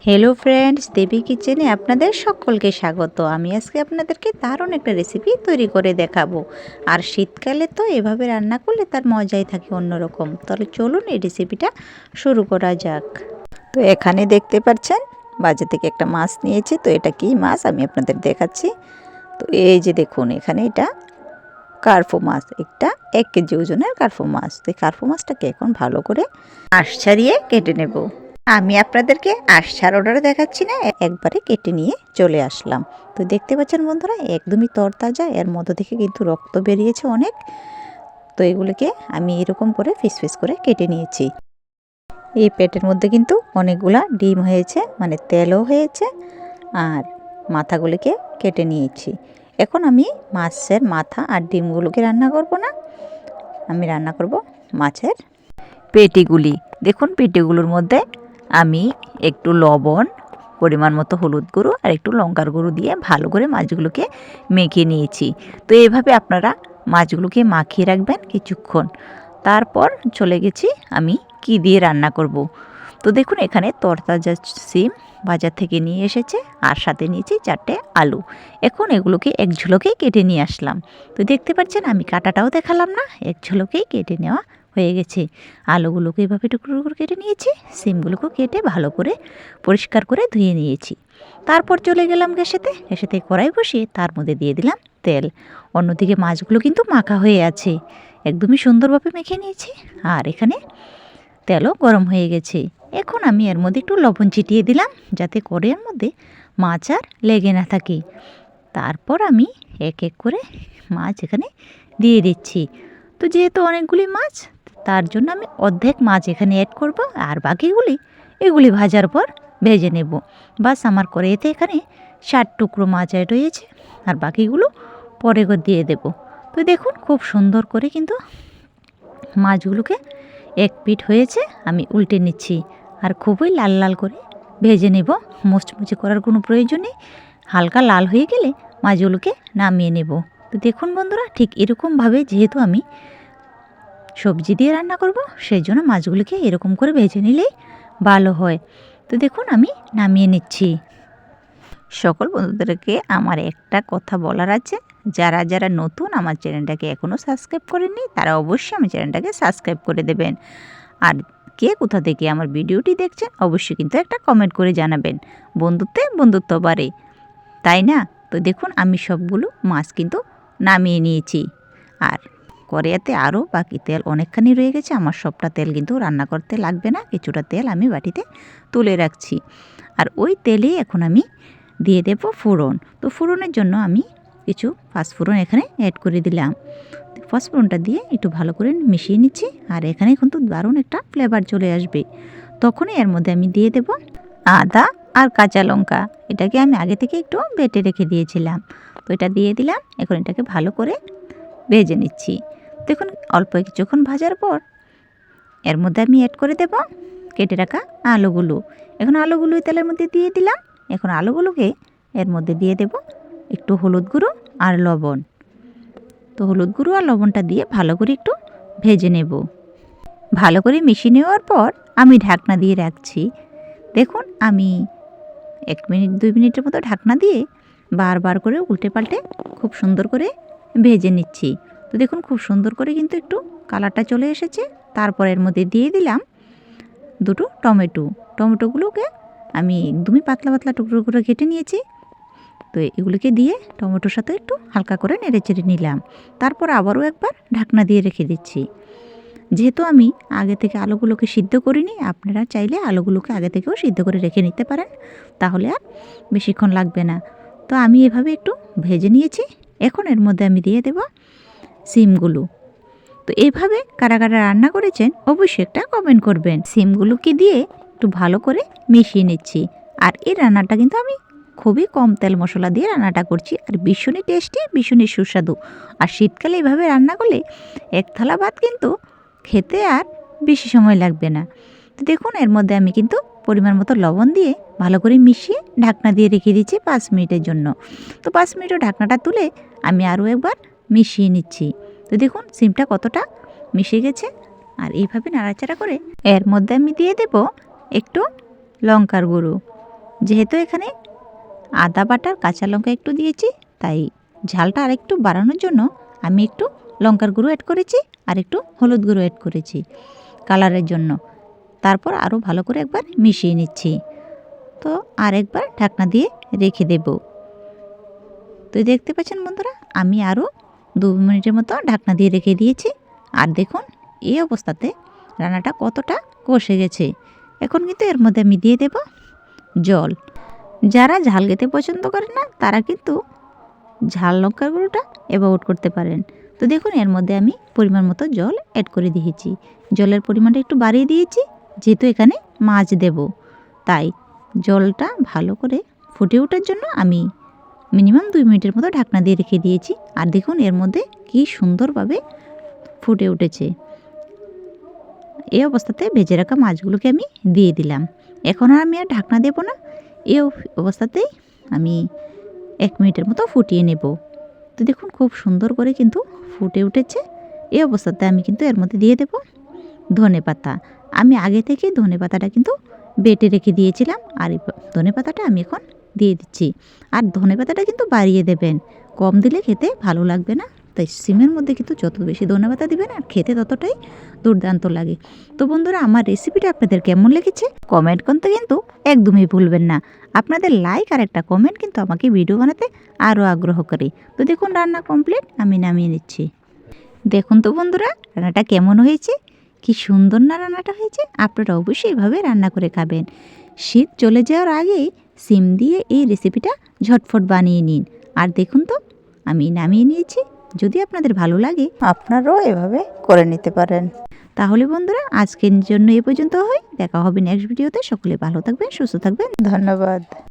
Hello friends, দেবী কিচেনে আপনাদের সকলকে স্বাগত। আমি আজকে আপনাদেরকে দারুণ একটা রেসিপি তৈরি করে দেখাবো। আর শীতকালে তো এভাবে রান্না করলে তার মজাই থাকে অন্যরকম। তাহলে চলুন এই রেসিপিটা শুরু করা যাক। তো এখানে দেখতে পাচ্ছেন বাজার থেকে একটা মাছ নিয়েছি। তো এটা কি মাছ আমি আপনাদের দেখাচ্ছি। তো এই যে দেখুন, এখানে এটা কার্পো মাছ, একটা 1 কেজি ওজনের কার্পো মাছ। তো এই কার্পো মাছটাকে এখন ভালো করে আঁশ ছাড়িয়ে কেটে নেব। আমি আপনাদেরকে আঁশ ছাড়ানোটা দেখাচ্ছি না, একবারে কেটে নিয়ে চলে আসলাম। তো দেখতে পাচ্ছেন বন্ধুরা, একদমই তরতাজা, এর মধ্যে থেকে কিন্তু রক্ত বেরিয়েছে অনেক। তো এগুলোকে আমি এরকম করে পিস পিস করে কেটে নিয়েছি। এই পেটের মধ্যে কিন্তু অনেকগুলা ডিম হয়েছে, মানে তেলও হয়েছে। আর মাথাগুলিকে কেটে নিয়েছি। এখন আমি মাছের মাথা আর ডিমগুলোকে রান্না করব না, আমি রান্না করব মাছের পেটিগুলি। দেখুন, পেটিগুলোর মধ্যে আমি একটু লবণ, পরিমাণ মতো হলুদ গুঁড়ো আর একটু লঙ্কার গুঁড়ো দিয়ে ভালো করে মাছগুলোকে মেখে নিয়েছি। তো এইভাবে আপনারা মাছগুলোকে মাখিয়ে রাখবেন কিছুক্ষণ। তারপর চলে গেছি আমি কি দিয়ে রান্না করব। তো দেখুন, এখানে তরতাজা সিম বাজার থেকে নিয়ে এসেছে, আর সাথে নিয়েছি 4টে আলু। এখন এগুলোকে এক ঝুলোকেই কেটে নিয়ে আসলাম। তো দেখতে পাচ্ছেন আমি কাটাটাও দেখালাম না, এক ঝুলোকেই কেটে নেওয়া হয়ে গেছে। আলুগুলোকে এভাবে টুকরো টুকরো কেটে নিয়েছি, সিমগুলোকেও কেটে ভালো করে পরিষ্কার করে ধুয়ে নিয়েছি। তারপর চলে গেলাম গ্যাসেতে কড়াই বসিয়ে তার মধ্যে দিয়ে দিলাম তেল। অন্যদিকে মাছগুলো কিন্তু মাখা হয়ে আছে, একদমই সুন্দরভাবে মেখে নিয়েছি। আর এখানে তেলও গরম হয়ে গেছে। এখন আমি এর মধ্যে একটু লবণ ছিটিয়ে দিলাম, যাতে কড়াইয়ের মধ্যে মাছ আর লেগে না থাকে। তারপর আমি এক এক করে মাছ এখানে দিয়ে দিচ্ছি। তো যেহেতু অনেকগুলি মাছ, তার জন্য আমি অর্ধেক মাছ এখানে অ্যাড করব, আর বাকিগুলি এগুলি ভাজার পর ভেজে নেব। বাস, আমার কড়াইতে এখানে 60 টুকরো মাছ অ্যাড হয়েছে, আর বাকিগুলো পরে দিয়ে দেব। তো দেখুন, খুব সুন্দর করে কিন্তু মাছগুলোকে এক পিঠ হয়েছে, আমি উল্টে নিচ্ছি। আর খুবই লাল লাল করে ভেজে নেব, মুচমুচে করার কোনো প্রয়োজন নেই। হালকা লাল হয়ে গেলে মাছগুলোকে নামিয়ে নেব। তো দেখুন বন্ধুরা, ঠিক এরকমভাবে, যেহেতু আমি সবজি দিয়ে রান্না করব, সেই জন্য মাছগুলোকে এরকম করে ভেজে নিলেই ভালো হয়। তো দেখুন, আমি নামিয়ে নিচ্ছি। সকল বন্ধুদেরকে আমার একটা কথা বলার আছে, যারা যারা নতুন আমার চ্যানেলটাকে এখনও সাবস্ক্রাইব করেননি, তারা অবশ্যই আমার চ্যানেলটাকে সাবস্ক্রাইব করে দেবেন। আর কে কোথা থেকে আমার ভিডিওটি দেখছেন, অবশ্যই কিন্তু একটা কমেন্ট করে জানাবেন। বন্ধুত্বে বন্ধুত্ব বাড়ে, তাই না? তো দেখুন, আমি সবগুলো মাছ কিন্তু নামিয়ে নিয়েছি। আর কড়াইতে আরও বাকি তেল অনেকখানি রয়ে গেছে। আমার সবটা তেল কিন্তু রান্না করতে লাগবে না, কিছুটা তেল আমি বাটিতে তুলে রাখছি। আর ওই তেলেই এখন আমি দিয়ে দেব ফোড়ন। তো ফোড়নের জন্য আমি কিছু পাঁচফোড়ন এখানে অ্যাড করে দিলাম। পাঁচফোড়নটা দিয়ে একটু ভালো করে মিশিয়ে নিচ্ছি। আর এখানে কিন্তু দারুণ একটা ফ্লেভার চলে আসবে। তখনই এর মধ্যে আমি দিয়ে দেব আদা আর কাঁচা লঙ্কা। এটাকে আমি আগে থেকে একটু বেটে রেখে দিয়েছিলাম। তো এটা দিয়ে দিলাম। এখন এটাকে ভালো করে ভেজে নিচ্ছি। দেখুন, অল্প কিছুক্ষণ ভাজার পর এর মধ্যে আমি অ্যাড করে দেব কেটে রাখা আলুগুলো। এখন আলুগুলো তেলের মধ্যে দিয়ে দিলাম। এখন আলুগুলোকে এর মধ্যে দিয়ে দেব একটু হলুদ গুঁড়ো আর লবণ। তো হলুদ গুঁড়ো আর লবণটা দিয়ে ভালো করে একটু ভেজে নেব। ভালো করে মিশিয়ে নেওয়ার পর আমি ঢাকনা দিয়ে রাখছি। দেখুন, আমি 1 মিনিট 2 মিনিটের মতো ঢাকনা দিয়ে বারবার করে উল্টে পাল্টে খুব সুন্দর করে ভেজে নিচ্ছি। তো দেখুন, খুব সুন্দর করে কিন্তু একটু কালারটা চলে এসেছে। তারপর এর মধ্যে দিয়ে দিলাম 2টো টমেটো। টমেটোগুলোকে আমি একদমই পাতলা পাতলা টুকরো করে কেটে নিয়েছি। তো এগুলিকে দিয়ে টমেটোর সাথে একটু হালকা করে নেড়েচেড়ে নিলাম। তারপর আবারও একবার ঢাকনা দিয়ে রেখে দিচ্ছি। যেহেতু আমি আগে থেকে আলুগুলোকে সিদ্ধ করিনি, আপনারা চাইলে আলুগুলোকে আগে থেকেও সিদ্ধ করে রেখে নিতে পারেন, তাহলে আর বেশিক্ষণ লাগবে না। তো আমি এভাবে একটু ভেজে নিয়েছি। এখন এর মধ্যে আমি দিয়ে দেব সিমগুলো। তো এইভাবে কারা কারা রান্না করেছেন অবশ্যই একটা কমেন্ট করবেন। সিমগুলোকে দিয়ে একটু ভালো করে মিশিয়ে নিচ্ছি। আর এই রান্নাটা কিন্তু আমি খুবই কম তেল মশলা দিয়ে রান্নাটা করছি, আর ভীষণই টেস্টি, ভীষণই সুস্বাদু। আর শীতকালে এইভাবে রান্না করলে এক থালা ভাত কিন্তু খেতে আর বেশি সময় লাগবে না। তো দেখুন, এর মধ্যে আমি কিন্তু পরিমাণ মতো লবণ দিয়ে ভালো করে মিশিয়ে ঢাকনা দিয়ে রেখে দিচ্ছি 5 মিনিটের জন্য। তো 5 মিনিটও ঢাকনাটা তুলে আমি আরও একবার মিশিয়ে নিচ্ছি। তো দেখুন, সিমটা কতটা মিশে গেছে। আর এইভাবে নাড়াচাড়া করে এর মধ্যে আমি দিয়ে দেব একটু লঙ্কার গুঁড়ো। যেহেতু এখানে আদা বাটার কাঁচা লঙ্কা একটু দিয়েছি, তাই ঝালটা আরেকটু বাড়ানোর জন্য আমি একটু লঙ্কার গুঁড়ো অ্যাড করেছি আর একটু হলুদ গুঁড়ো অ্যাড করেছি কালারের জন্য। তারপর আরও ভালো করে একবার মিশিয়ে নিচ্ছি। তো আরেকবার ঢাকনা দিয়ে রেখে দেব। তো দেখতে পাচ্ছেন বন্ধুরা, আমি আরও 2 মিনিটের মতো ঢাকনা দিয়ে রেখে দিয়েছি। আর দেখুন এই অবস্থাতে রান্নাটা কতটা কষে গেছে। এখন কিন্তু এর মধ্যে আমি দিয়ে দেব জল। যারা ঝাল খেতে পছন্দ করে না তারা কিন্তু ঝাল লঙ্কার গুঁড়োটা অ্যাভয়েড করতে পারেন। তো দেখুন এর মধ্যে আমি পরিমাণ মতো জল অ্যাড করে দিয়েছি। জলের পরিমাণটা একটু বাড়িয়ে দিয়েছি, যেহেতু এখানে মাছ দেব, তাই জলটা ভালো করে ফুটে ওঠার জন্য আমি মিনিমাম 2 মিনিটের মতো ঢাকনা দিয়ে রেখে দিয়েছি। আর দেখুন এর মধ্যে কি সুন্দরভাবে ফুটে উঠেছে। এই অবস্থাতে ভেজে রাখা মাছগুলোকে আমি দিয়ে দিলাম। এখন আর আমি আর ঢাকনা দেব না, এই অবস্থাতেই আমি 1 মিনিটের মতো ফুটিয়ে নেব। তো দেখুন খুব সুন্দর করে কিন্তু ফুটে উঠেছে। এই অবস্থাতে আমি কিন্তু এর মধ্যে দিয়ে দেব ধনেপাতা। আমি আগে থেকে ধনেপাতাটা কিন্তু বেটে রেখে দিয়েছিলাম, আর এই ধনেপাতাটা আমি এখন দিয়ে দিচ্ছি। আর ধনেপাতাটা কিন্তু বাড়িয়ে দেবেন, কম দিলে খেতে ভালো লাগবে না। তাই সিমের মধ্যে কিন্তু যত বেশি ধনেপাতা দিবেন আর খেতে ততটাই দুর্দান্ত লাগে। তো বন্ধুরা, আমার রেসিপিটা আপনাদের কেমন লেগেছে কমেন্ট করতে কিন্তু একদমই ভুলবেন না। আপনাদের লাইক আর একটা কমেন্ট কিন্তু আমাকে ভিডিও বানাতে আরও আগ্রহ করে। তো দেখুন রান্না কমপ্লিট, আমি নামিয়ে নিচ্ছি। দেখুন তো বন্ধুরা রান্নাটা কেমন হয়েছে, কি সুন্দর না রান্নাটা হয়েছে। আপনারা অবশ্যই এভাবে রান্না করে খাবেন। শীত চলে যাওয়ার আগেই সিম দিয়ে এই রেসিপিটা ঝটফট বানিয়ে নিন। আর দেখুন তো আমি নামিয়ে নিয়েছি। যদি আপনাদের ভালো লাগে আপনারাও এভাবে করে নিতে পারেন। তাহলে বন্ধুরা আজকের জন্য এ পর্যন্ত হয়। দেখা হবে নেক্সট ভিডিওতে। সকলে ভালো থাকবেন, সুস্থ থাকবেন। ধন্যবাদ।